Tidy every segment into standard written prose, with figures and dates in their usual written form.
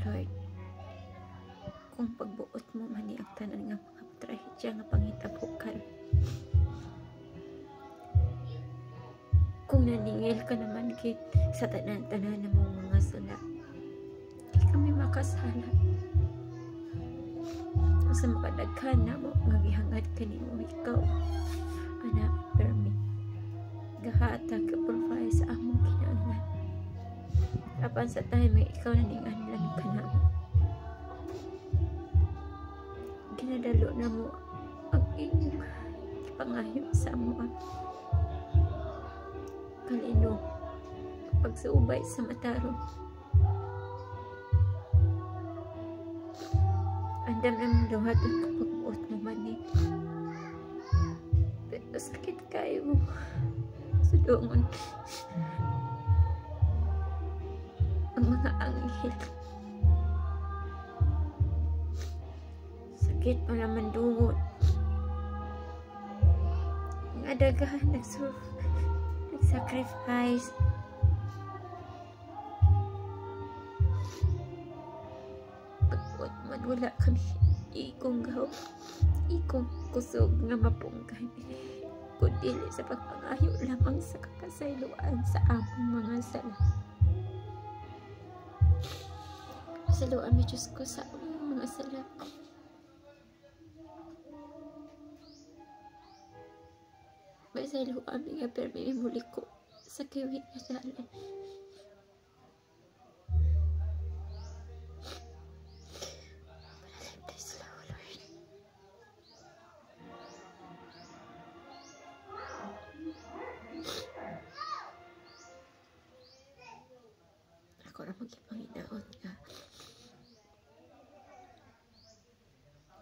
Lord, kung pagbuot mo man ang tanan nga mga trahedya nga pangitabukan, kung naningil ka naman kit sa tanan-tanan na mong mga sala, di kami makasala. Sa makadaghan na mo nga gihangad kanimo ikaw, anak permi, gahatag ka provide sa among kinahanglan. Apan sa time nga ikaw naninganlan ka na mo, ginadalo na mo ang iyong pangayo sa amo. Kalino pagsuubay sa matarong, andam naman luhat at kapagbuot naman eh. Pero sakit kayo sudungon ang mga anghel. Sakit pa naman dungon ang adagahan nag-sacrifice. Pagbuot man wala kami ikong gaw, ikong kusog nga mapungkan, kundi sa pagpangayo lamang sa kakasayloan sa among mga sala. Saluan mi Diyos ko sa among mga sala. May saluan mi nga permi muli ko sa kiwit na dalan. Ako na magipanginaon nga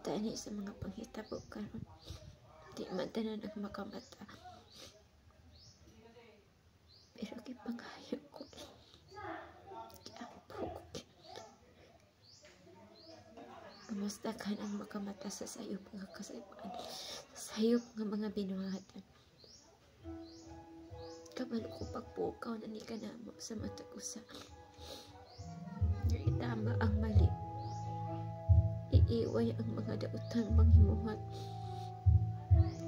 tani sa mga panghitabo karon, di man tanan ang makamata, pero gipangayo ko, giampo ko, kamustakan ang makamata sa sayop nga kasayupan, sayop nga mga binuhatan. Kabalo ko pagpukaw na ni kanamo sa matag usa, nga itama ang mali, iiway ang mga daotang manghimuhat,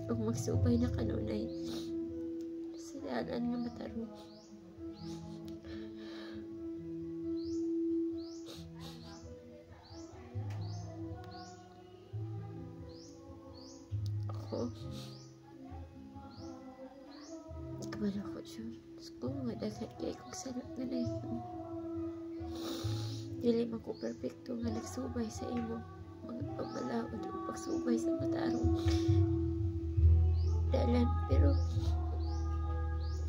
o magsubay na kanunay sa dalan nga matarong. Ako kabalo ko Diyos ko nga daghan kay kong salak na nahimo. Dili man ko perfecto nga nagsubay sa imo mga pagmalaod o pagsubay sa matarong dalan, pero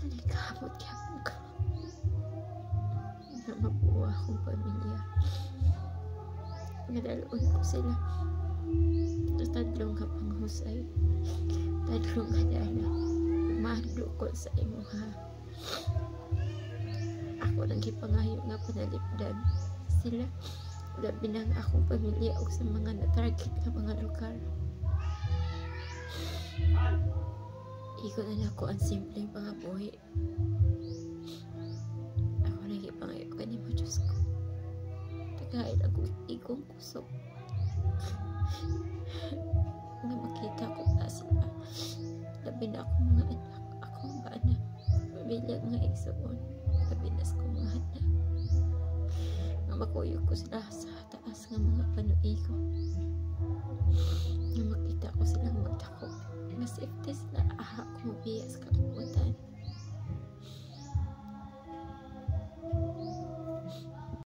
nalikamot gyapon ka na mabuha akong pamilya, nga dalon ko sila sa tadlong ka panghusay, tadlong ka dala, mahadlo ko sa imo ha. Ako nang gipangayo nga panalipdan sila, labi na nga akong pamilya o sa mga na-target na mga lugar. Iko na ako ang simpleng pangabuhi. Ako nang gipangayo kanimo Diyos ko, tagay ako ikong kusog nga makita ko na sila, labi na akong mga anak, akong mga anak, pamilya nga igsoon, labi na sa mga anak nga makuyog ko sila sa taas nga mga panuwi ko, nga makita ko silang magdako nga safety sila, aha ko mabiya sa kalimutan.